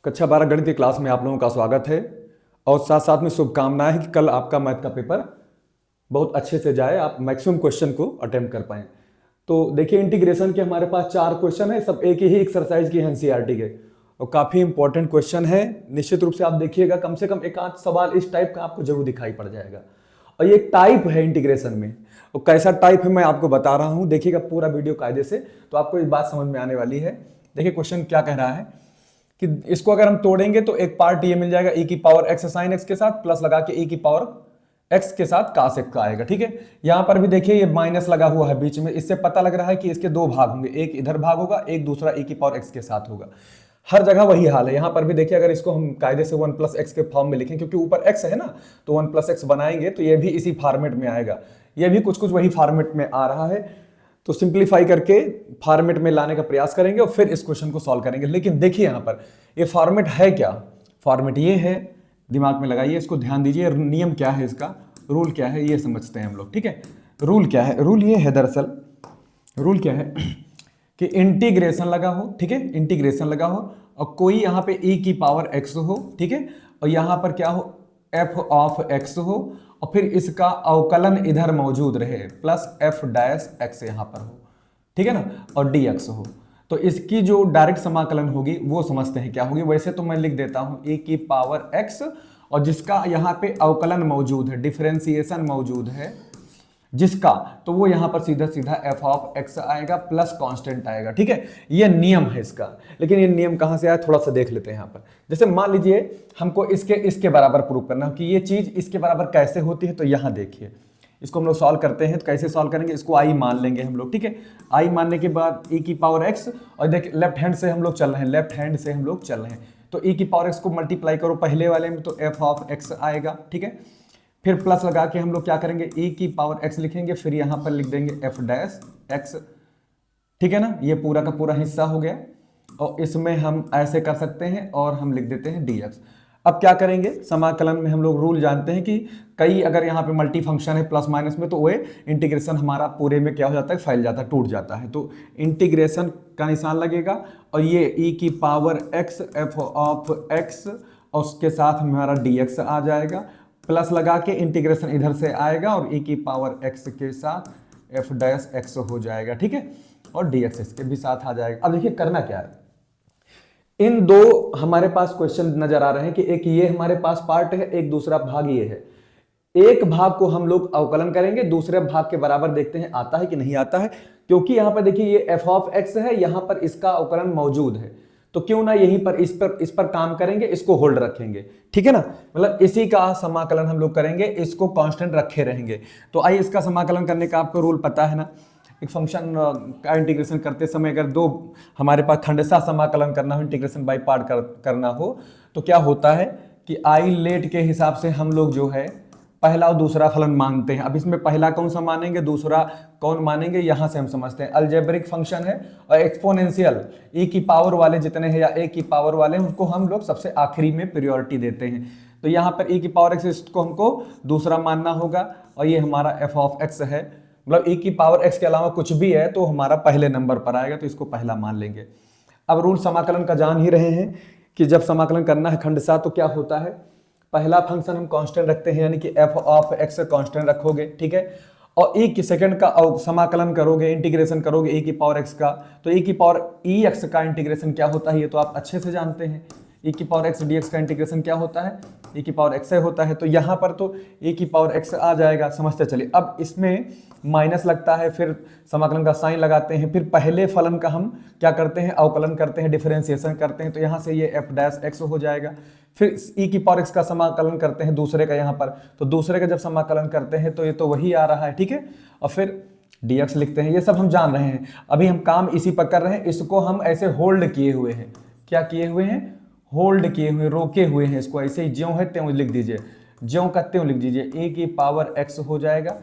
कक्षा 12 गणित की क्लास में आप लोगों का स्वागत है और साथ साथ में शुभकामनाएं हैं कि कल आपका मैथ का पेपर बहुत अच्छे से जाए, आप मैक्सिमम क्वेश्चन को अटेम्प्ट कर पाएं। तो देखिए, इंटीग्रेशन के हमारे पास 4 क्वेश्चन है, सब एक ही एक्सरसाइज की एनसीईआरटी के और काफ़ी इंपॉर्टेंट क्वेश्चन है। निश्चित रूप से आप देखिएगा, कम से कम एक आध सवाल इस टाइप का आपको जरूर दिखाई पड़ जाएगा। और ये टाइप है इंटीग्रेशन में, और कैसा टाइप है मैं आपको बता रहा हूँ। देखिएगा पूरा वीडियो कायदे से, तो आपको ये बात समझ में आने वाली है। देखिए क्वेश्चन क्या कह रहा है कि इसको अगर हम तोड़ेंगे तो एक पार्ट ये मिल जाएगा e की पावर x साइन x के साथ, प्लस लगा के e की पावर x के साथ cos x का आएगा। ठीक है, यहां पर भी देखिए ये माइनस लगा हुआ है बीच में, इससे पता लग रहा है कि इसके दो भाग होंगे, एक इधर भाग होगा, एक दूसरा e की पावर x के साथ होगा। हर जगह वही हाल है। यहां पर भी देखिए, अगर इसको हम कायदे से 1 प्लस एक्स के फॉर्म में लिखें, क्योंकि ऊपर x है ना, तो 1 प्लस एक्स बनाएंगे तो ये भी इसी फॉर्मेट में आएगा। ये भी कुछ कुछ वही फॉर्मेट में आ रहा है, तो सिंप्लीफाई करके फॉर्मेट में लाने का प्रयास करेंगे और फिर इस क्वेश्चन को सॉल्व करेंगे। लेकिन देखिए यहां पर ये फॉर्मेट है क्या, फॉर्मेट ये है, दिमाग में लगाइए, इसको ध्यान दीजिए। नियम क्या है इसका, रूल क्या है, ये समझते हैं हम लोग। ठीक है, रूल क्या है, रूल ये है, दरअसल रूल क्या है कि इंटीग्रेशन लगा हो, ठीक है, इंटीग्रेशन लगा हो और कोई यहाँ पे e की पावर x हो, ठीक है, और यहाँ पर क्या हो, f ऑफ x हो, और फिर इसका अवकलन इधर मौजूद रहे, प्लस f डैश x यहाँ पर हो, ठीक है ना, और dx हो। तो इसकी जो डायरेक्ट समाकलन होगी वो समझते हैं क्या होगी। वैसे तो मैं लिख देता हूं e की पावर x, और जिसका यहाँ पे अवकलन मौजूद है, डिफरेंशिएशन मौजूद है जिसका, तो वो यहां पर सीधा सीधा f ऑफ x आएगा, प्लस कांस्टेंट आएगा। ठीक है, ये नियम है इसका। लेकिन ये नियम कहां से आया, थोड़ा सा देख लेते हैं यहां पर। जैसे मान लीजिए हमको इसके बराबर प्रूव करना हो कि ये चीज इसके बराबर कैसे होती है, तो यहां देखिए, इसको हम लोग सॉल्व करते हैं। तो कैसे सॉल्व करेंगे, इसको आई मान लेंगे हम लोग। ठीक है, आई मानने के बाद e की पावर x, और देखिए लेफ्ट हैंड से हम लोग चल रहे हैं, लेफ्ट हैंड से हम लोग चल रहे हैं, तो e की पावर x को मल्टीप्लाई करो पहले वाले में, तो f ऑफ x आएगा। ठीक है, फिर प्लस लगा के हम लोग क्या करेंगे, e की पावर x लिखेंगे, फिर यहां पर लिख देंगे f डैश x। ठीक है ना, ये पूरा का पूरा हिस्सा हो गया, और इसमें हम ऐसे कर सकते हैं और हम लिख देते हैं dx। अब क्या करेंगे, समाकलन में हम लोग रूल जानते हैं कि कई अगर यहाँ पे मल्टी फंक्शन है प्लस माइनस में, तो वो इंटीग्रेशन हमारा पूरे में क्या हो जाता है, फैल जाता है, टूट जाता है। तो इंटीग्रेशन का निशान लगेगा, और ये e की power x f of x, और उसके साथ हमारा dx आ जाएगा, प्लस लगा के इंटीग्रेशन इधर से आएगा, और e की पावर x के साथ f डैश x हो जाएगा। ठीक है, और dx इसके भी साथ आ जाएगा। अब देखिए करना क्या है, इन दो हमारे पास क्वेश्चन नजर आ रहे हैं कि एक ये हमारे पास पार्ट है, एक दूसरा भाग ये है। एक भाग को हम लोग अवकलन करेंगे, दूसरे भाग के बराबर देखते हैं आता है कि नहीं आता है। क्योंकि यहां पर देखिए ये f ऑफ x है, यहां पर इसका अवकलन मौजूद है, तो क्यों ना यहीं पर इस पर काम करेंगे, इसको होल्ड रखेंगे। ठीक है ना, मतलब इसी का समाकलन हम लोग करेंगे, इसको कांस्टेंट रखे रहेंगे। तो आइए, इसका समाकलन करने का आपको रूल पता है ना, एक फंक्शन का इंटीग्रेशन करते समय अगर दो हमारे पास खंडशः समाकलन करना हो, इंटीग्रेशन बाय पार्ट करना हो, तो क्या होता है कि आई लेट के हिसाब से हम लोग जो है पहला और दूसरा फलन मानते हैं। अब इसमें पहला कौन सा मानेंगे, दूसरा कौन मानेंगे, यहां से हम समझते हैं। अलजेब्रिक फंक्शन है, और एक्सपोनेंशियल e की पावर वाले जितने हैं या a की पावर वाले, उनको हम लोग सबसे आखिरी में प्रियोरिटी देते हैं। तो यहाँ पर e की पावर x इसको हमको दूसरा मानना होगा, और ये हमारा f ऑफ x है, मतलब e की पावर x के अलावा कुछ भी है तो हमारा पहले नंबर पर आएगा, तो इसको पहला मान लेंगे। अब रूल समाकलन का जान ही रहे हैं कि जब समाकलन करना है खंडशः, तो क्या होता है, पहला फंक्शन हम कांस्टेंट रखते हैं, यानी कि f ऑफ x कांस्टेंट रखोगे। ठीक है, और e की सेकंड का समाकलन करोगे, इंटीग्रेशन करोगे e की पावर x का, तो e की पावर ex का इंटीग्रेशन क्या होता है, ये तो आप अच्छे से जानते हैं। e की पावर x dx का इंटीग्रेशन क्या होता है, e की पावर x होता है। तो यहाँ पर तो e की पावर x आ जाएगा, समझते चलिए। अब इसमें माइनस लगता है, फिर समाकलन का साइन लगाते हैं, फिर पहले फलन का हम क्या करते हैं, अवकलन करते हैं, डिफरेंशिएशन करते हैं, तो यहाँ से ये f डैश x हो जाएगा। फिर e की पावर x का समाकलन करते हैं दूसरे का यहाँ पर, तो दूसरे का जब समाकलन करते हैं तो ये तो वही आ रहा है। ठीक है, और फिर dx लिखते हैं। ये सब हम जान रहे हैं, अभी हम काम इसी पर कर रहे हैं। इसको हम ऐसे होल्ड किए हुए हैं, क्या किए हुए हैं, होल्ड किए हुए, रोके हुए हैं। इसको ऐसे ही ज्यों है त्यों लिख दीजिए, ज्यों का त्यों लिख दीजिए। e की पावर x हो जाएगा,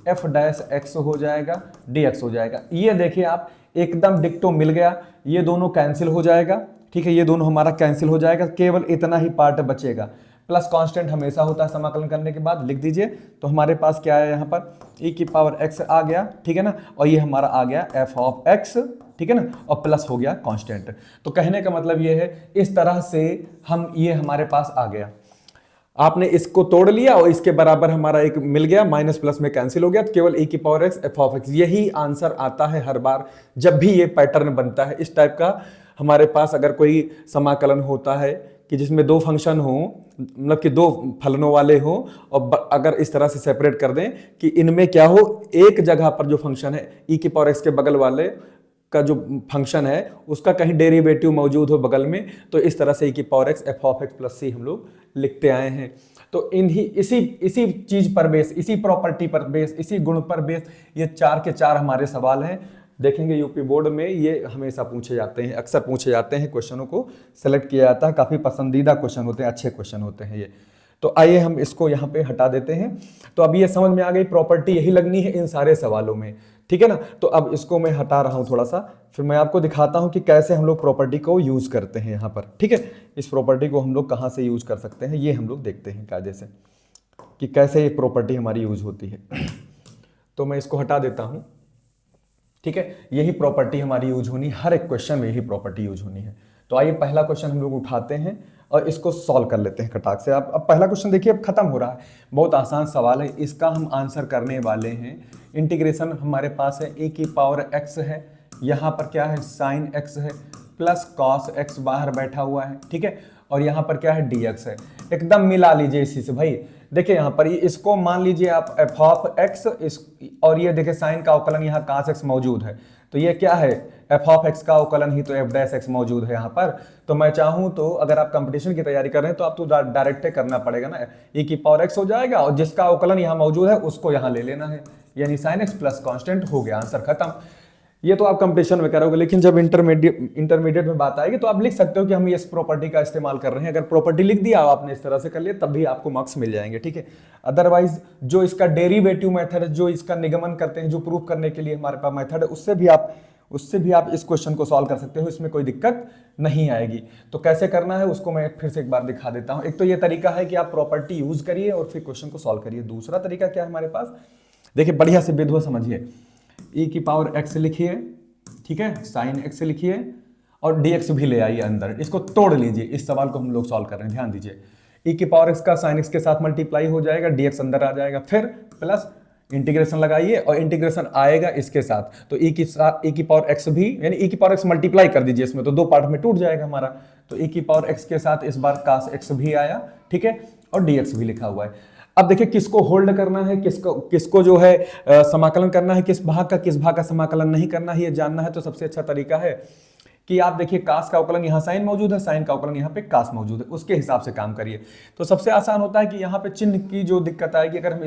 f डैश x हो जाएगा, dx हो जाएगा। ये देखिए आप, एकदम डिक्टो मिल गया, ये दोनों कैंसिल हो जाएगा। ठीक है, ये दोनों हमारा कैंसिल हो जाएगा, केवल इतना ही पार्ट बचेगा। प्लस कांस्टेंट हमेशा होता है समाकलन करने के बाद, लिख दीजिए। तो हमारे पास क्या है यहाँ पर, e की पावर x आ गया, ठीक है ना, और ये हमारा आ गया f ऑफ x ठीक है ना, और प्लस हो गया कांस्टेंट। तो कहने का मतलब ये है इस तरह से हम ये हमारे पास आ गया, आपने इसको तोड़ लिया और इसके बराबर हमारा एक मिल गया, माइनस प्लस में कैंसिल हो गया, तो केवल e की power x f of x, यही आंसर आता है हर बार जब भी ये पैटर्न बनता है। इस टाइप का हमारे पास अगर कोई समाकलन होता है कि जिसमें दो फंक्शन हो, मतलब कि दो फलनों वाले हो, और अगर इस तरह से सेपरेट कर दें कि इनमें क्या हो, एक जगह पर जो फंक्शन है e की पावर x के बगल वाले का जो फंक्शन है उसका कहीं डेरिवेटिव मौजूद हो बगल में, तो इस तरह से e की power x f of x plus c हम लोग लिखते आए हैं। तो इसी चीज पर बेस, इसी प्रॉपर्टी पर बेस, इसी गुण पर बेस ये 4 के 4 हमारे सवाल हैं। देखेंगे यूपी बोर्ड में ये हमेशा पूछे जाते हैं, अक्सर पूछे जाते हैं, क्वेश्चनों को सेलेक्ट किया जाता है, काफी पसंदीदा क्वेश्चन होते हैं, अच्छे क्वेश्चन होते हैं ये। तो आइए हम इसको यहाँ पे हटा देते हैं। तो अब ये समझ में आ गई, प्रॉपर्टी यही लगनी है इन सारे सवालों में, ठीक है ना। तो अब इसको मैं हटा रहा हूं थोड़ा सा, फिर मैं आपको दिखाता हूं कि कैसे हम लोग प्रॉपर्टी को यूज करते हैं यहाँ पर, ठीक है। इस प्रॉपर्टी को हम लोग कहाँ से यूज कर सकते हैं ये हम लोग देखते हैं कायदे से कि कैसे ये प्रॉपर्टी हमारी यूज होती है। तो मैं इसको हटा देता हूं, ठीक है। यही प्रॉपर्टी हमारी यूज होनी, हर एक क्वेश्चन में यही प्रॉपर्टी यूज होनी है। तो आइए पहला क्वेश्चन हम लोग उठाते हैं और इसको सॉल्व कर लेते हैं खटाक से। अब पहला क्वेश्चन देखिए, अब खत्म हो रहा है, बहुत आसान सवाल है, इसका हम आंसर करने वाले हैं। इंटीग्रेशन हमारे पास है e की पावर x है, यहाँ पर क्या है साइन x है, प्लस कॉस x बाहर बैठा हुआ है, ठीक है, और यहाँ पर क्या है dx है। एकदम मिला लीजिए इसी से भाई। देखिए यहाँ पर इसको मान लीजिए आप f ऑफ x, और ये देखिए साइन का अवकलन यहाँ cos x मौजूद है, तो ये क्या है f ऑफ x का अवकलन ही तो f डैश x मौजूद है यहाँ पर। तो मैं चाहूँ तो अगर आप कंपटीशन की तैयारी कर रहे हैं तो आप तो डायरेक्ट करना पड़ेगा ना, e की पावर x हो जाएगा और जिसका अवकलन यहाँ मौजूद है उसको यहाँ ले लेना है, यानी साइन x प्लस कॉन्स्टेंट हो गया, आंसर खत्म। ये तो आप कंपटीशन में करोगे, लेकिन जब इंटरमीडिएट में बात आएगी तो आप लिख सकते हो कि हम इस प्रॉपर्टी का इस्तेमाल कर रहे हैं। अगर प्रॉपर्टी लिख दिया आपने इस तरह से कर लिया तब भी आपको मार्क्स मिल जाएंगे, ठीक है। अदरवाइज जो इसका डेरिवेटिव मेथड है, जो इसका निगमन करते हैं, जो प्रूव करने के लिए हमारे पास मेथड है, उससे भी आप इस क्वेश्चन को सॉल्व कर सकते हो, इसमें कोई दिक्कत नहीं आएगी। तो कैसे करना है उसको मैं फिर से एक बार दिखा देता हूं। एक तो ये तरीका है कि आप प्रॉपर्टी यूज करिए और फिर क्वेश्चन को सॉल्व करिए। दूसरा तरीका क्या है हमारे पास, देखिए बढ़िया से विधवा समझिए, e की पावर x लिखिए, ठीक है, साइन x लिखिए और dx भी ले आइए अंदर, इसको तोड़ लीजिए। इस सवाल को हम लोग सॉल्व कर रहे हैं, ध्यान दीजिए। e की पावर x का साइन x के साथ मल्टीप्लाई हो जाएगा, dx अंदर आ जाएगा, फिर प्लस इंटीग्रेशन लगाइए और इंटीग्रेशन आएगा इसके साथ, तो e की पावर x भी, यानी e की पावर x मल्टीप्लाई कर दीजिए इसमें, तो दो पार्ट में टूट जाएगा हमारा। तो e की पावर x के साथ इस बार cos x भी आया, ठीक है, और dx भी लिखा हुआ है। अब देखिए किसको होल्ड करना है, किसको जो है समाकलन करना है, किस भाग का समाकलन नहीं करना है, ये जानना है। तो सबसे अच्छा तरीका है कि आप देखिए कास का अवकलन यहाँ साइन मौजूद है, साइन का अवकलन यहाँ पे कास मौजूद है, उसके हिसाब से काम करिए। तो सबसे आसान होता है कि यहाँ पे चिन्ह की जो दिक्कत आएगी, अगर हम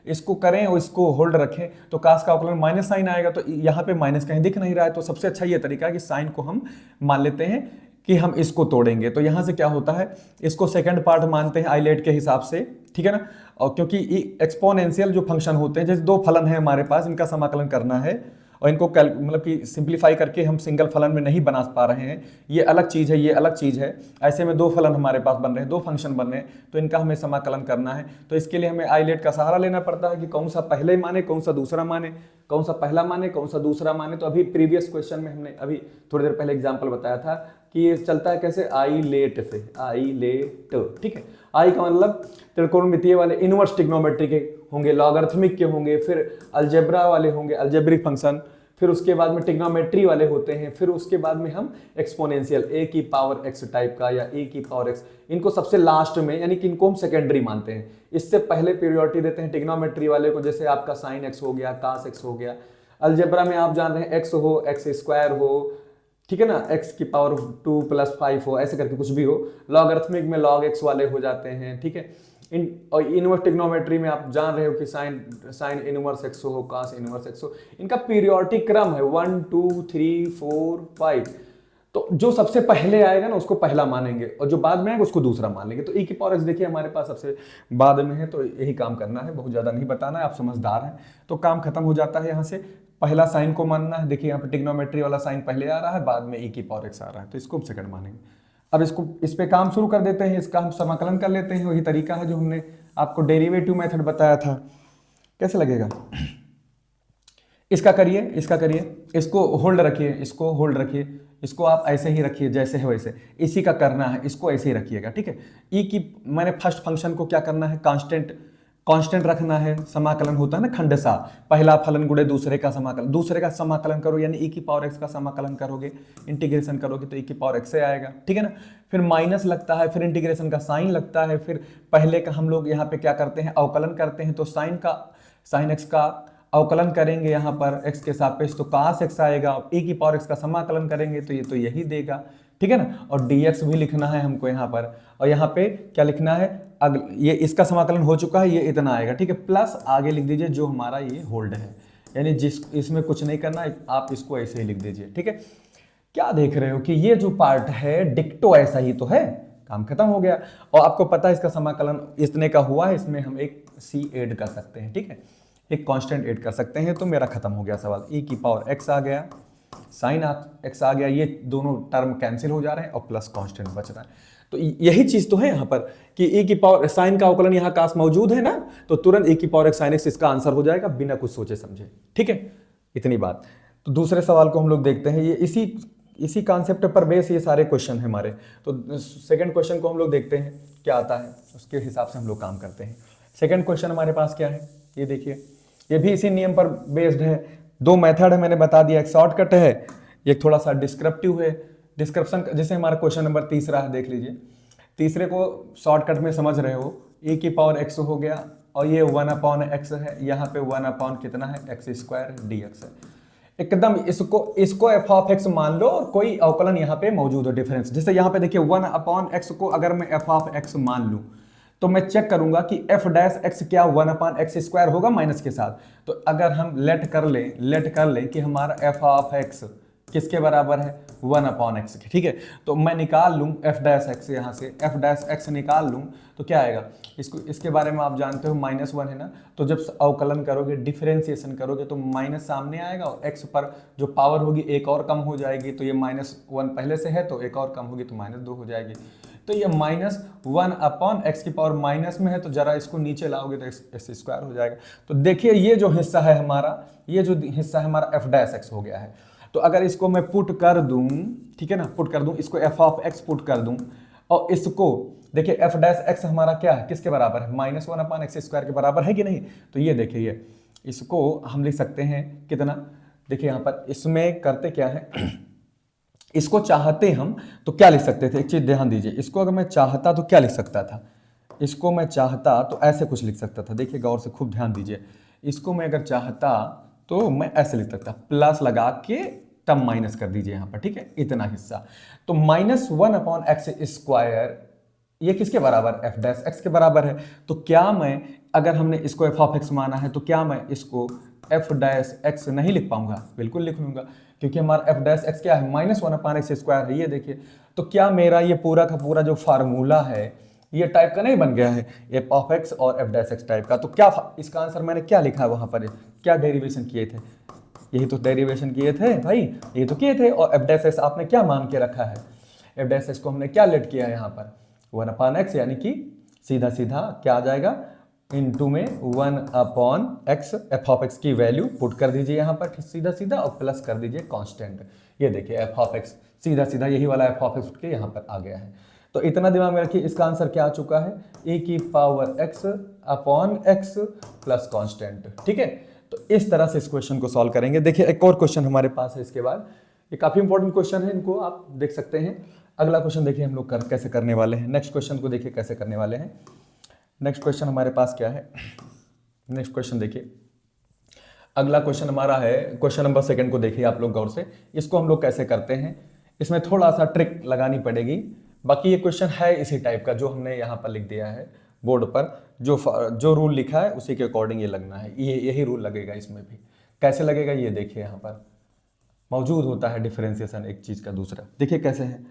इसको करें और इसको होल्ड रखें तो कास का अवकलन माइनस साइन आएगा, तो यहाँ पे माइनस कहीं दिख नहीं रहा है। तो सबसे अच्छा ये तरीका है कि साइन को हम मान लेते हैं कि हम इसको तोड़ेंगे। तो यहाँ से क्या होता है, इसको सेकंड पार्ट मानते हैं आइलेट के हिसाब से, ठीक है ना। और क्योंकि एक्सपोनेंशियल जो फंक्शन होते हैं, जैसे दो फलन है हमारे पास, इनका समाकलन करना है और इनको मतलब कि सिंप्लीफाई करके हम सिंगल फलन में नहीं बना पा रहे हैं, ये अलग चीज़ है, ये अलग चीज़ है। ऐसे में दो फलन हमारे पास बन रहे हैं, दो फंक्शन बन रहे हैं, तो इनका हमें समाकलन करना है। तो इसके लिए हमें आइलेट का सहारा लेना पड़ता है कि कौन सा पहले माने, कौन सा दूसरा माने, कौन सा पहला माने, कौन सा दूसरा माने। तो अभी प्रीवियस क्वेश्चन में हमने अभी थोड़ी देर पहले एग्जाम्पल बताया था कि ये चलता है कैसे, आइलेट से, आइलेट, ठीक है। आई का मतलब त्रिकोणमितीय वाले इनवर्स ट्रिग्नोमेट्री के होंगे, लॉगरिथमिक के होंगे, फिर अलजेब्रा वाले होंगे, अलजेब्रिक फंक्शन, फिर उसके बाद में ट्रिग्नोमेट्री वाले होते हैं, फिर उसके बाद में हम एक्सपोनेंशियल ए की पावर एक्स टाइप का या ए की पावर एक्स, इनको सबसे लास्ट में, यानी कि इनको हम सेकेंडरी मानते हैं। इससे पहले प्रियोरिटी देते हैं ट्रिग्नोमेट्री वाले को, जैसे आपका साइन एक्स हो गया, कास एक्स हो गया। अलजेब्रा में आप जान रहे हैं एक्स हो, एक्स स्क्वायर हो, ठीक है ना, x की पावर 2 + 5 हो, ऐसे करके कुछ भी हो। लॉगरिथमिक में log x वाले हो जाते हैं, ठीक है। और इनवर्स ट्रिग्नोमेट्री में आप जान रहे हो कि साइन इनवर्स x हो, कास इनवर्स x हो। इनका पीरियोडिक क्रम है 1 2 3 4 5। तो जो सबसे पहले आएगा ना उसको पहला मानेंगे और जो बाद में आएगा उसको दूसरा मान लेंगे। तो e की पावर x देखिए हमारे पास सबसे बाद में है, तो यही काम करना है, बहुत ज्यादा नहीं बताना है, आप समझदार हैं। तो काम खत्म हो जाता है यहाँ से। पहला साइन को मानना है, देखिए यहाँ पे ट्रिग्नोमेट्री वाला साइन पहले आ रहा है, बाद में e की पावर x आ रहा है, तो इसको सेकंड मानेंगे। अब इस पे काम शुरू कर देते हैं, इसका हम समाकलन कर लेते हैं। वही तरीका है जो हमने आपको डेरिवेटिव मेथड बताया था। कैसे लगेगा, इसका करिए, इसका करिए, इसको होल्ड रखिए, इसको होल्ड रखिए, इसको आप ऐसे ही रखिए जैसे है वैसे, इसी का करना है, इसको ऐसे ही रखिएगा, ठीक है। ई की मैंने फर्स्ट फंक्शन को क्या करना है, कांस्टेंट कांस्टेंट रखना है। समाकलन होता है ना खंडसा, पहला फलन गुणे दूसरे का समाकलन, दूसरे का समाकलन करो यानी ई की पावर एक्स का समाकलन करोगे, इंटीग्रेशन करोगे तो ई की पावर एक्स से आएगा, ठीक है ना। फिर माइनस लगता है, फिर इंटीग्रेशन का साइन लगता है, फिर पहले का हम लोग यहाँ पे क्या करते हैं, अवकलन करते हैं, तो साइन एक्स का अवकलन करेंगे यहाँ पर x के सापेक्ष तो cos x आएगा, e की पावर x का समाकलन करेंगे तो ये तो यही देगा, ठीक है ना। और dx भी लिखना है हमको यहाँ पर, और यहाँ पे क्या लिखना है, ये इसका समाकलन हो चुका है, ये इतना आएगा, ठीक है। प्लस आगे लिख दीजिए जो हमारा ये होल्ड है, यानी जिस इसमें कुछ नहीं करना, आप इसको ऐसे ही लिख दीजिए, ठीक है। क्या देख रहे हो कि ये जो पार्ट है डिक्टो ऐसा ही तो है, काम खत्म हो गया। और आपको पता है इसका समाकलन इतने का हुआ है, इसमें हम एक c ऐड कर सकते हैं, ठीक है, एक कांस्टेंट ऐड कर सकते हैं, तो मेरा खत्म हो गया सवाल। e की पावर x आ गया, साइन x आ गया, ये दोनों टर्म कैंसिल हो जा रहे हैं और प्लस कांस्टेंट बच रहा है। तो यही चीज तो है यहाँ पर कि e की पावर साइन का अवकलन यहाँ काश मौजूद है ना, तो तुरंत e की पावर x साइन x इसका आंसर हो जाएगा बिना कुछ सोचे समझे, ठीक है, इतनी बात। तो दूसरे सवाल को हम लोग देखते हैं, ये इसी कॉन्सेप्ट पर बेस ये सारे क्वेश्चन है हमारे। तो सेकंड क्वेश्चन को हम लोग देखते हैं क्या आता है, उसके हिसाब से हम लोग काम करते हैं। सेकंड क्वेश्चन हमारे पास क्या है, ये देखिए, ये भी इसी नियम पर बेस्ड है। दो मेथड है मैंने बता दिया, एक शॉर्टकट है, एक थोड़ा सा डिस्क्रिप्टिव है। डिस्क्रिप्शन जैसे हमारा क्वेश्चन नंबर तीसरा है, देख लीजिए, तीसरे को शॉर्टकट में समझ रहे हो, e की पावर x हो गया और ये 1/x है, यहाँ पे 1/ कितना है x² dx है। एकदम इसको f(x) मान लो और कोई अवकलन यहाँ पे मौजूद हो, डिफरेंस। जैसे यहाँ पे देखिए 1/x को अगर मैं f(x) मान लूँ तो मैं चेक करूंगा कि f' क्या 1/x² होगा माइनस के साथ। तो अगर हम लेट कर लें कि हमारा f(x) किसके बराबर है, 1/x के, ठीक है। तो मैं निकाल लूँ f'(x) यहाँ से f'(x) निकाल लूँ तो क्या आएगा, इसके बारे में आप जानते हो -1 है ना, तो जब अवकलन करोगे, डिफरेंशिएशन करोगे तो माइनस सामने आएगा और x पर जो पावर होगी एक और कम हो जाएगी, तो ये -1 पहले से है तो एक और कम होगी तो -2 हो जाएगी। तो ये -1/x की पावर माइनस में है, तो जरा इसको नीचे लाओगे तो x² हो जाएगा। तो देखिए ये जो हिस्सा है हमारा f'(x) हो गया है। तो अगर इसको मैं पुट कर दूं, ठीक है ना, पुट कर दूं, इसको f(x) पुट कर दूं और इसको देखिए f'(x) हमारा क्या है, किसके बराबर है, -1/x² के बराबर है कि नहीं। तो ये देखिए इसको हम लिख सकते हैं कितना, देखिए यहाँ पर इसमें करते क्या है, इसको चाहते हम तो क्या लिख सकते थे, एक चीज ध्यान दीजिए, इसको अगर मैं चाहता तो क्या लिख सकता था, इसको मैं चाहता तो ऐसे कुछ लिख सकता था, देखिए गौर से खूब ध्यान दीजिए, इसको मैं अगर चाहता तो मैं ऐसे लिख सकता, प्लस लगा के तब माइनस कर दीजिए यहाँ पर, ठीक है, इतना हिस्सा। तो -1/x² ये किसके बराबर, f'(x) के बराबर है। तो क्या मैं, अगर हमने इसको f(x) माना है तो क्या मैं इसको f'(x) नहीं लिख पाऊंगा, बिल्कुल लिख लूंगा, क्योंकि हमारा f'(x) क्या है, -1/x² है, ये देखिए। तो क्या मेरा ये पूरा का पूरा जो फार्मूला है ये टाइप का नहीं बन गया है, f(x) और f'(x) टाइप का। तो क्या इसका आंसर मैंने क्या लिखा है वहां पर, क्या डेरिवेशन किए थे, यही तो डेरिवेशन किए थे भाई, ये तो किए थे। और f'(x) आपने क्या मान के रखा है, f'(x) को हमने क्या लेट किया है यहाँ पर 1/x, यानी कि सीधा सीधा क्या आ जाएगा, इनटू में 1/x, f(x) की वैल्यू पुट कर दीजिए यहाँ पर सीधा सीधा और प्लस कर दीजिए कांस्टेंट। ये देखिए f(x) सीधा सीधा यही वाला f(x) उठ के यहाँ पर आ गया है। तो इतना दिमाग में रखिए, इसका आंसर क्या आ चुका है, e की पावर x/x प्लस कांस्टेंट, ठीक है। तो इस तरह से इस क्वेश्चन को सॉल्व करेंगे। देखिए एक और क्वेश्चन हमारे पास है इसके बाद, ये काफी इंपॉर्टेंट क्वेश्चन है, इनको आप देख सकते हैं। अगला क्वेश्चन देखिए हम लोग कैसे करने वाले हैं, नेक्स्ट क्वेश्चन को देखिए कैसे करने वाले हैं। नेक्स्ट क्वेश्चन हमारे पास क्या है, नेक्स्ट क्वेश्चन देखिए, अगला क्वेश्चन हमारा है क्वेश्चन नंबर 2 को देखिए आप लोग गौर से, इसको हम लोग कैसे करते हैं, इसमें थोड़ा सा ट्रिक लगानी पड़ेगी। बाकी ये क्वेश्चन है इसी टाइप का जो हमने यहाँ पर लिख दिया है बोर्ड पर, जो रूल लिखा है उसी के अकॉर्डिंग ये लगना है, यही रूल लगेगा इसमें भी। कैसे लगेगा ये देखिए, यहाँ पर मौजूद होता है डिफरेंशिएशन एक चीज का दूसरा, देखिए कैसे है।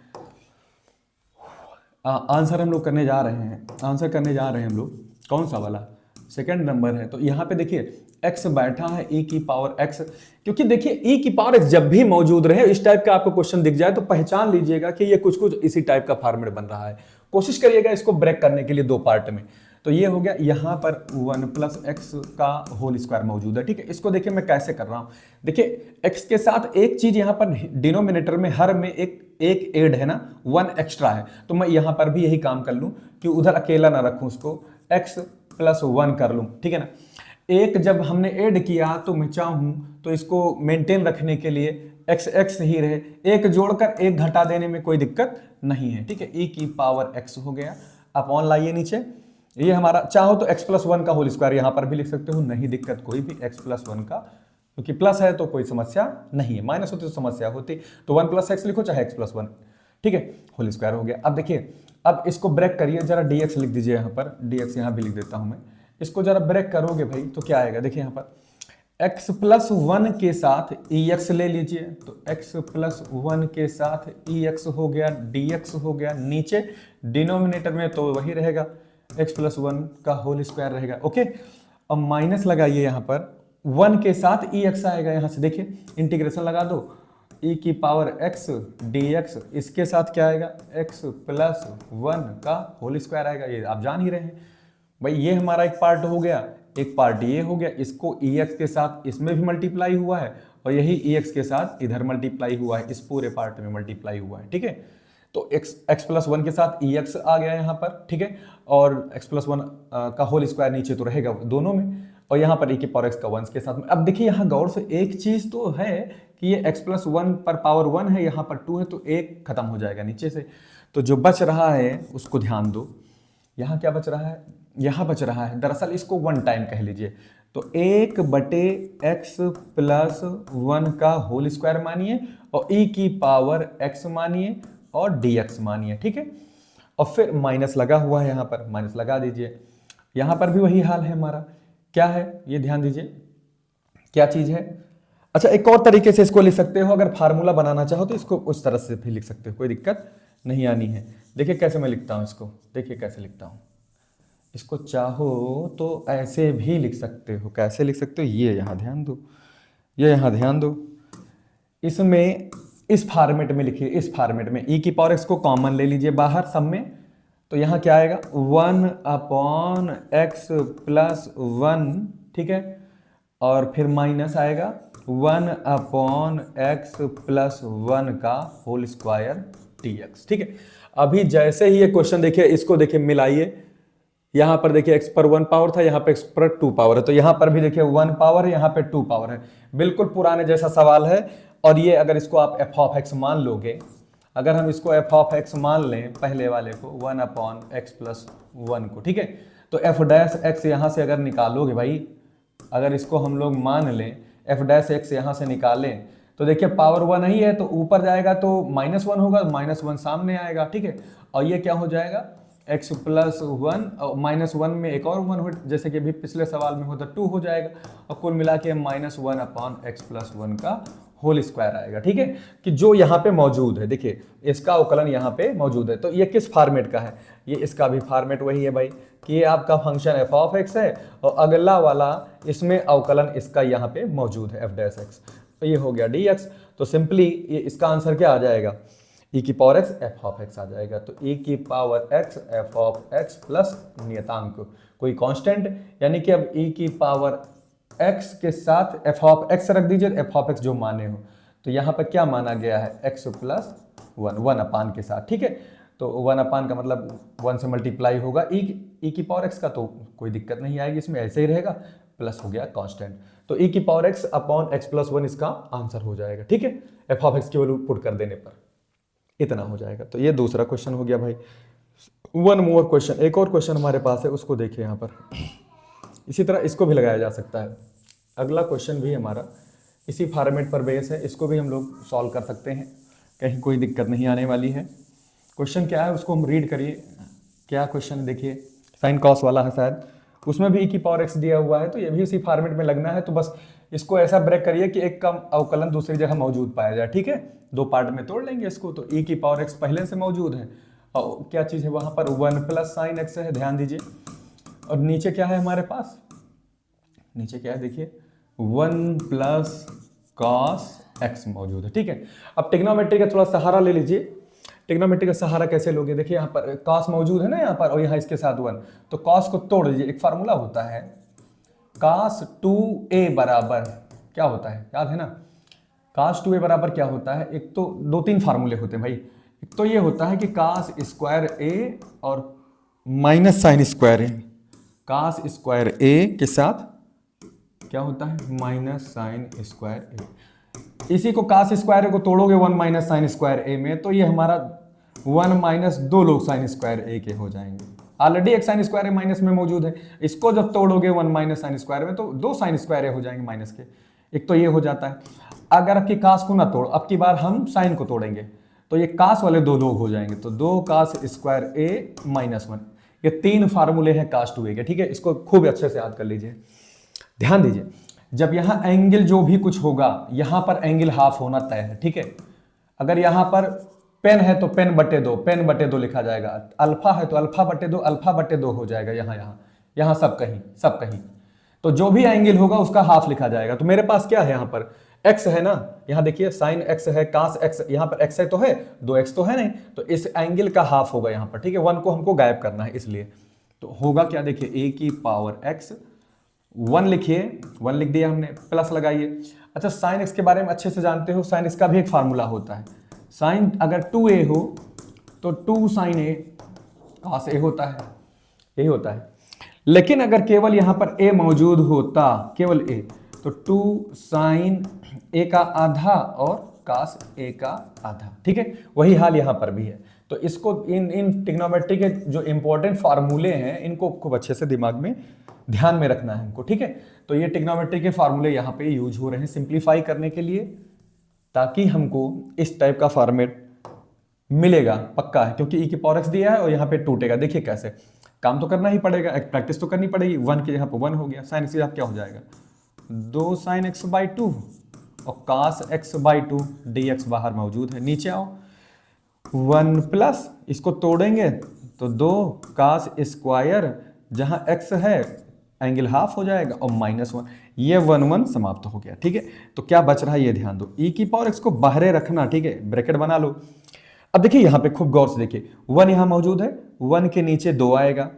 आंसर हम लोग करने जा रहे हैं, आंसर करने जा रहे हैं हम लोग, कौन सा वाला, 2 नंबर है। तो यहाँ पे देखिए x बैठा है e की पावर x, क्योंकि देखिए e की पावर x जब भी मौजूद रहे, इस टाइप का आपको क्वेश्चन दिख जाए तो पहचान लीजिएगा कि ये कुछ कुछ इसी टाइप का फॉर्मेट बन रहा है। कोशिश करिएगा इसको ब्रेक करने के लिए 2 पार्ट में। तो ये हो गया, यहाँ पर 1 प्लस एक्स का होल स्क्वायर मौजूद है। ठीक है, इसको देखिए मैं कैसे कर रहा हूँ। देखिए एक्स के साथ एक चीज यहाँ पर डिनोमिनेटर में हर में एक एक ऐड है ना, 1 एक्स्ट्रा है, तो मैं यहाँ पर भी यही काम कर लूँ कि उधर अकेला ना रखूँ, उसको x प्लस 1 कर लूँ। ठीक है ना, एक जब हमने ऐड किया तो मैं चाहूँ तो इसको मेंटेन रखने के लिए x x ही रहे, एक जोड़कर एक घटा देने में कोई दिक्कत नहीं है। ठीक है, e की पावर x हो गया, अपॉन लाइए नीचे, ये हमारा, चाहो तो x प्लस 1 का होल स्क्वायर यहाँ पर भी लिख सकते हो, नहीं दिक्कत कोई भी, x प्लस 1 का, क्योंकि प्लस है तो कोई समस्या नहीं है, माइनस होती तो समस्या होती, तो 1 प्लस एक्स लिखो चाहे x प्लस 1। ठीक है, होल स्क्वायर हो गया। अब देखिए, अब इसको ब्रेक करिए जरा, dx लिख दीजिए यहाँ पर, dx यहाँ भी लिख देता हूँ मैं, इसको जरा ब्रेक करोगे भाई तो क्या आएगा, देखिए यहाँ पर x प्लस 1 के साथ ex ले लीजिए, तो x प्लस 1 के साथ ex हो गया, dx हो गया, नीचे डिनोमिनेटर में तो वही रहेगा, x प्लस 1 का होल स्क्वायर रहेगा। ओके, अब माइनस लगाइए यहाँ पर, 1 के साथ ex आएगा, यहाँ से देखिए इंटीग्रेशन लगा दो, e की पावर x dx, इसके साथ क्या आएगा, x प्लस 1 का होल स्क्वायर आएगा, ये आप जान ही रहे हैं भाई। ये हमारा एक पार्ट हो गया, एक पार्ट ये हो गया, इसको ex के साथ इसमें भी मल्टीप्लाई हुआ है, और यही ex के साथ इधर मल्टीप्लाई हुआ है, इस पूरे पार्ट में मल्टीप्लाई हुआ है। ठीक है, तो x प्लस 1 के साथ ex आ गया यहाँ पर। ठीक है, और x प्लस 1 का होल स्क्वायर नीचे तो रहेगा दोनों में, और यहाँ पर e की पावर x का 1 के साथ में। अब देखिए यहाँ गौर से एक चीज तो है कि ये x प्लस 1 पर पावर 1 है, यहाँ पर 2 है, तो एक खत्म हो जाएगा नीचे से, तो जो बच रहा है उसको ध्यान दो, यहाँ क्या बच रहा है, यहाँ बच रहा है, दरअसल इसको 1 टाइम कह लीजिए, तो 1/x प्लस 1 का होल स्क्वायर मानिए, और e की पावर x मानिए, और dx मानिए। ठीक है, और फिर माइनस लगा हुआ है, यहाँ पर माइनस लगा दीजिए, यहाँ पर भी वही हाल है हमारा, क्या है ये ध्यान दीजिए, क्या चीज है। अच्छा, एक और तरीके से इसको लिख सकते हो, अगर फार्मूला बनाना चाहो तो इसको उस तरह से भी लिख सकते हो, कोई दिक्कत नहीं आनी है। देखिए कैसे मैं लिखता हूँ इसको, देखिए कैसे लिखता हूँ इसको, चाहो तो ऐसे भी लिख सकते हो, कैसे लिख सकते हो, ये यहाँ ध्यान दो, ये यहाँ ध्यान दो, इसमें इस फॉर्मेट में लिखिए, इस फॉर्मेट में e की पावर x को कॉमन ले लीजिए बाहर सब में, तो यहाँ क्या आएगा, 1/x प्लस 1। ठीक है, और फिर माइनस आएगा 1/x प्लस 1 का होल स्क्वायर dx। ठीक है, अभी जैसे ही ये क्वेश्चन देखिए, इसको देखिए मिलाइए, यहाँ पर देखिए x पर 1 पावर था, यहाँ पे x पर 2 पावर है, तो यहाँ पर भी देखिए 1 पावर है, यहाँ पे 2 पावर है, बिल्कुल पुराने जैसा सवाल है। और ये अगर इसको आप f ऑफ x मान लोगे, अगर हम इसको f ऑफ x मान लें पहले वाले को 1/x प्लस 1 को, ठीक है, तो f डैश x यहाँ से अगर निकालोगे भाई, अगर इसको हम लोग मान लें f डैश x यहाँ से निकालें, तो देखिए पावर 1 ही है, तो ऊपर जाएगा तो -1 होगा, -1 सामने आएगा। ठीक है, और ये क्या हो जाएगा, x प्लस 1 और -1 में एक और 1 हो, जैसे कि अभी पिछले सवाल में होता 2 हो जाएगा, और कुल मिला के -1/x प्लस 1 का होल स्क्वायर आएगा। ठीक है, कि जो यहाँ पे मौजूद है, देखिए इसका अवकलन यहाँ पे मौजूद है, तो ये किस फॉर्मेट का है, ये इसका भी फॉर्मेट वही है भाई, कि ये आपका फंक्शन f ऑफ x है, और अगला वाला इसमें अवकलन इसका यहाँ पे मौजूद है f डैश x, तो ये हो गया dx। तो सिंपली ये इसका आंसर क्या आ जाएगा, e की power x f of x आ जाएगा, तो e की power x f of x plus नियतांक कोई कांस्टेंट, यानी कि अब e की पावर x के साथ f ऑफ x रख दीजिए, f ऑफ x जो माने हो, तो यहाँ पर क्या माना गया है, x प्लस 1 अपान के साथ। ठीक है, तो 1 अपान का मतलब 1 से मल्टीप्लाई होगा e की पावर x का, तो कोई दिक्कत नहीं आएगी इसमें, ऐसे ही रहेगा, प्लस हो गया कांस्टेंट, तो e की power x upon x plus 1 इसका आंसर हो जाएगा। ठीक है, f ऑफ x की वैल्यू पुट कर देने पर इतना हो जाएगा। तो ये दूसरा क्वेश्चन हो गया भाई। वन मोर क्वेश्चन, एक और क्वेश्चन हमारे पास है, उसको देखिए यहाँ पर, इसी तरह इसको भी लगाया जा सकता है। अगला क्वेश्चन भी हमारा इसी फॉर्मेट पर बेस है, इसको भी हम लोग सॉल्व कर सकते हैं, कहीं कोई दिक्कत नहीं आने वाली है। क्वेश्चन क्या है उसको हम रीड करिए, क्या क्वेश्चन देखिए, साइन कॉस वाला है शायद, उसमें भी e की पावर x दिया हुआ है, तो ये भी इसी फॉर्मेट में लगना है, तो बस इसको ऐसा ब्रेक करिए कि एक का अवकलन दूसरी जगह मौजूद पाया जाए। ठीक है, दो पार्ट में तोड़ लेंगे इसको, तो e की पावर x पहले से मौजूद है, और क्या चीज़ है वहाँ पर 1 प्लस साइन x है, ध्यान दीजिए, और नीचे क्या है हमारे पास, नीचे क्या है देखिए 1 प्लस कॉस x मौजूद है। ठीक है, अब ट्रिग्नोमेट्री का थोड़ा सहारा ले लीजिए, ट्रिग्नोमेट्री का सहारा कैसे लोगे? देखिए यहाँ पर कॉस मौजूद है ना यहाँ पर, और यहाँ इसके साथ 1, तो कॉस को तोड़ दीजिए। एक फार्मूला होता है cos 2a बराबर क्या होता है, याद है ना? cos 2a बराबर क्या होता है? एक तो 2-3 फार्मूले होते हैं भाई। एक तो ये होता है कि cos स्क्वायर a और minus sine square a, cos square a के साथ क्या होता है? Minus sine square a। इसी को cos स्क्वायर a को तोड़ोगे 1 माइनस साइन स्क्वायर a में, तो ये हमारा 1 माइनस 2 लोग साइन स्क्वायर a के हो जाएंगे। ऑलरेडी एक साइन स्क्वायर ए माइनस में मौजूद है, इसको जब तोड़ोगे 1 माइनस साइन स्क्वायर में, तो 2 साइन स्क्वायर ए हो जाएंगे माइनस के। एक तो ये हो जाता है। अगर आपकी कास को ना तोड़, अब की बार हम साइन को तोड़ेंगे, तो ये कास वाले 2 लोग हो जाएंगे, तो 2 कास स्क्वायर ए माइनस 1। ये 3 फार्मूले हैं कास 2a के, ठीक है? इसको खूब अच्छे से याद कर लीजिए। ध्यान दीजिए, जब यहाँ एंगल जो भी कुछ होगा, यहाँ पर एंगल हाफ होना तय है, ठीक है? अगर यहाँ पर पेन है तो पेन बटे 2, पेन बटे 2 लिखा जाएगा। अल्फा है तो अल्फा बटे 2, अल्फा बटे 2 हो जाएगा। यहाँ सब कहीं तो जो भी एंगल होगा उसका हाफ लिखा जाएगा। तो मेरे पास क्या है यहाँ पर? x है ना, यहाँ देखिए साइन x है, cos x, यहाँ पर x है तो है, 2x तो है नहीं, तो इस एंगल का हाफ होगा यहाँ पर, ठीक है? 1 को हमको गायब करना है, इसलिए तो होगा क्या? देखिए a की पावर x, 1 लिखिए, 1 लिख दिया हमने, प्लस लगाइए। अच्छा, साइन x के बारे में अच्छे से जानते हो, साइन x का भी एक फार्मूला होता है। साइन अगर 2a हो तो 2 साइन a cos a होता है, यही होता है। लेकिन अगर केवल यहां पर a मौजूद होता, केवल a, तो 2 साइन a का आधा और cos a का आधा, ठीक है? वही हाल यहां पर भी है। तो इसको इन ट्रिग्नोमेट्री के जो इंपॉर्टेंट फार्मूले हैं, इनको खूब अच्छे से दिमाग में ध्यान में रखना है हमको, ठीक है? तो ये ट्रिग्नोमेट्री के फार्मूले यहाँ पे यूज हो रहे हैं सिंप्लीफाई करने के लिए, ताकि हमको इस टाइप का फॉर्मेट मिलेगा, पक्का है, क्योंकि e की पावर x दिया है और यहाँ पे टूटेगा। देखिए कैसे, काम तो करना ही पड़ेगा, एक प्रैक्टिस तो करनी पड़ेगी। 1 के यहाँ पे 1 हो गया, साइन x क्या हो जाएगा? 2 साइन x बाई 2 और cos x बाई 2 dx बाहर मौजूद है। नीचे आओ, 1 प्लस, इसको तोड़ेंगे तो 2 cos स्क्वायर, जहाँ x है एंगल हाफ हो जाएगा, और -1, ये 1 समाप्त हो गया, ठीक है? तो क्या बच रहा है ये ध्यान दो, e की पावर x को बाहरे रखना, ठीक है? ब्रैकेट बना लो। अब देखिए यहाँ पे खूब गौर से देखिए, 1 यहाँ मौजूद है, 1 के नीचे 2 आएगा,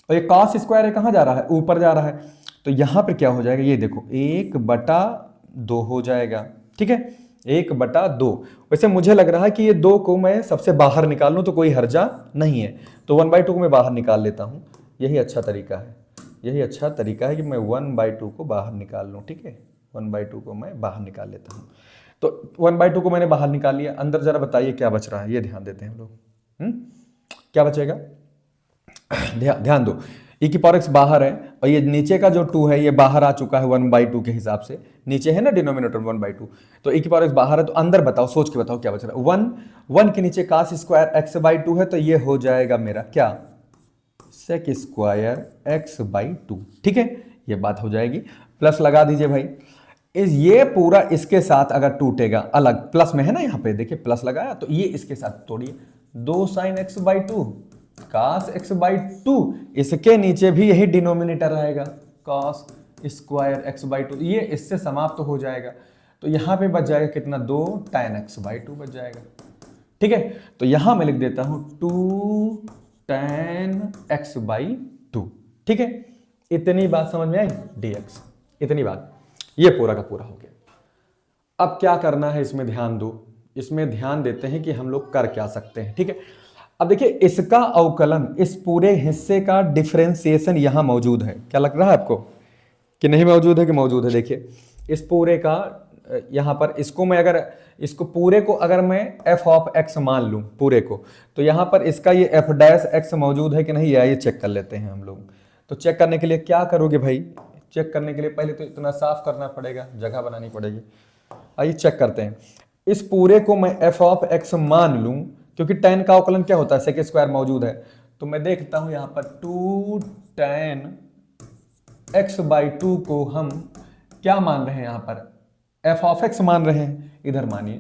और ये cos स्क्वायर है, कहाँ जा रहा है? ऊपर जा रहा है। तो यहाँ पर क्या हो जाएगा? ये देखो 1/2 हो जाएगा, ठीक है? 1/2। वैसे मुझे लग रहा है कि ये 2 को मैं सबसे बाहर निकाल लूँ तो कोई हर्जा नहीं है, तो 1/2 को मैं बाहर निकाल लेता हूँ। यही अच्छा तरीका है, यही अच्छा तरीका है कि मैं 1/2 को बाहर निकाल लूँ, ठीक है? 1/2 को मैं बाहर निकाल लेता हूँ। तो 1/2 को मैंने बाहर निकाल लिया। अंदर जरा बताइए क्या बच रहा है, ये ध्यान देते हैं हम लोग। क्या बचेगा? ध्यान दो, e की पावर x बाहर है, और ये नीचे का जो 2 है ये बाहर आ चुका है 1/2 के हिसाब से। नीचे है ना डिनोमिनेटर 1/2, तो e की पावर x बाहर है, तो अंदर बताओ, सोच के बताओ क्या बच रहा है? 1 के नीचे cos स्क्वायर x/2 है, तो ये हो जाएगा मेरा क्या? sec स्क्वायर x/2, ठीक है? ये बात हो जाएगी। प्लस लगा दीजिए भाई, ये पूरा इसके साथ अगर टूटेगा, अलग प्लस में है ना, यहाँ पे देखिए प्लस लगाया, तो ये इसके साथ तोड़िए, 2 साइन x/2 cos x/2, इसके नीचे भी यही डिनोमिनेटर आएगा, cos स्क्वायर x/2, ये इससे समाप्त हो जाएगा। तो यहाँ पे बच जाएगा कितना? 2 tan x/2 बच जाएगा, ठीक है? तो यहां मैं लिख देता हूं 2 tan x/2, ठीक है? इतनी बात समझ में आई? dx, इतनी बात, ये पूरा का पूरा हो गया। अब क्या करना है, इसमें ध्यान दो, इसमें ध्यान देते हैं कि हम लोग कर क्या सकते हैं, ठीक है? अब देखिए, इसका अवकलन, इस पूरे हिस्से का डिफरेंशिएशन यहां मौजूद है। क्या लग रहा है आपको कि नहीं मौजूद है? कि मौजूद है। देखिए इस पूरे का, यहां पर इसको मैं अगर, इसको पूरे को अगर मैं f ऑफ x मान लूं पूरे को, तो यहां पर इसका ये f डैश x मौजूद है कि नहीं, ये चेक कर लेते हैं हम लोग। तो चेक करने के लिए क्या करोगे भाई? चेक करने के लिए पहले तो इतना साफ करना पड़ेगा, जगह बनानी पड़ेगी। आइए चेक करते हैं। इस पूरे को मैं f ऑफ x मान लूं, क्योंकि tan का अवकलन क्या होता है? सेक स्क्वायर मौजूद है, तो मैं देखता हूं यहां पर 2 tan x/2 को हम क्या मान रहे हैं? यहां पर f ऑफ x मान रहे हैं। इधर मानिए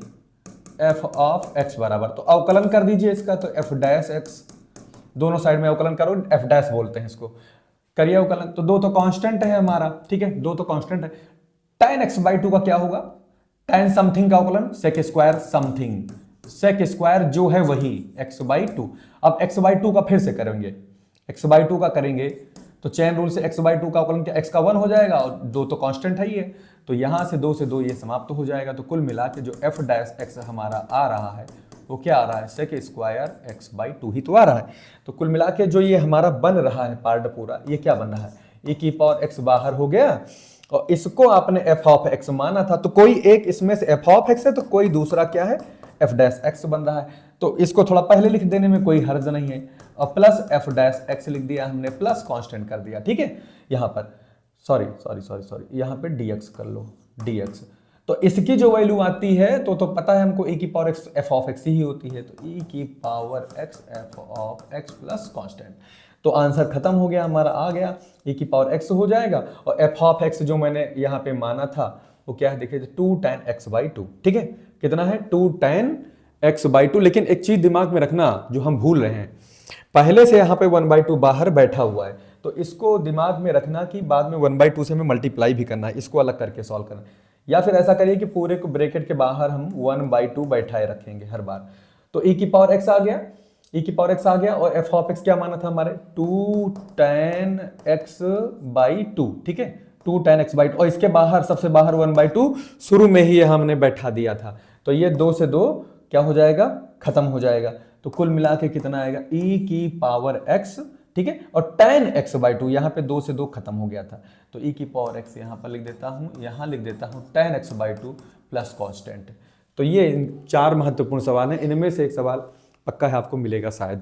f ऑफ x बराबर, तो अवकलन कर दीजिए इसका, तो f डैश x, दोनों साइड में अवकलन करो, f डैश बोलते हैं इसको, करिए अवकलन। तो 2 तो कांस्टेंट है हमारा, ठीक है? 2 तो कांस्टेंट है। tan x/2 का क्या होगा? tan समथिंग का अवकलन, sec square something, sec square जो है वही x/2। अब x/2 का फिर से करेंगे, x/2 का करेंगे तो चेन रूल से x/2 का अवकलन क्या x का 1 हो जाएगा और 2 तो कांस्टेंट है ही है, तो यहां से 2 से 2 ये समाप्त हो जाएगा। तो कुल मिला के जो f डैश x हमारा आ रहा है वो क्या आ रहा है, सेक स्क्वायर x/2 ही तो आ रहा है। तो कुल मिला के जो ये हमारा बन रहा है पार्ट पूरा, ये क्या बन रहा है, e की पावर x बाहर हो गया और इसको आपने f ऑफ x माना था, तो कोई एक इसमें से f ऑफ x है तो कोई दूसरा क्या है f डैश x बन रहा है। तो इसको थोड़ा पहले लिख देने में कोई हर्ज नहीं है और प्लस f डैश x लिख दिया हमने, प्लस कांस्टेंट कर दिया, ठीक है। यहाँ पर सॉरी यहाँ पे dx कर लो, dx। तो इसकी जो वैल्यू आती है तो पता है हमको e की power x f of x ही होती है, तो e की power x f of x plus constant. तो आंसर खत्म हो गया हमारा, आ गया e की पावर x हो जाएगा और f ऑफ x जो मैंने यहाँ पे माना था वो क्या है, देखिए 2 tan x/2, ठीक है। कितना है 2 tan x/2। लेकिन एक चीज दिमाग में रखना जो हम भूल रहे हैं, पहले से यहाँ पे 1/2 बाहर बैठा हुआ है, तो इसको दिमाग में रखना कि बाद में 1/2 से हमें मल्टीप्लाई भी करना है, इसको अलग करके सॉल्व करना है। या फिर ऐसा करिए कि पूरे को ब्रैकेट के बाहर हम 1/2 बैठाए रखेंगे हर बार। तो e की पावर x आ गया, e की पावर x आ गया और f ऑफ x क्या माना था हमारे 2 tan x/2, ठीक है 2 tan x/2 और इसके बाहर सबसे बाहर 1/2 शुरू में ही हमने बैठा दिया था, तो ये 2 से 2 क्या हो जाएगा, खत्म हो जाएगा। तो कुल मिला के कितना आएगा e की पावर x, ठीक है, और tan x/2 यहाँ पे 2 से 2 खत्म हो गया था, तो e की पावर x यहाँ पर लिख देता हूँ, यहाँ लिख देता हूँ tan x/2 प्लस कांस्टेंट। तो ये 4 महत्वपूर्ण सवाल हैं, इनमें से एक सवाल पक्का है आपको मिलेगा शायद।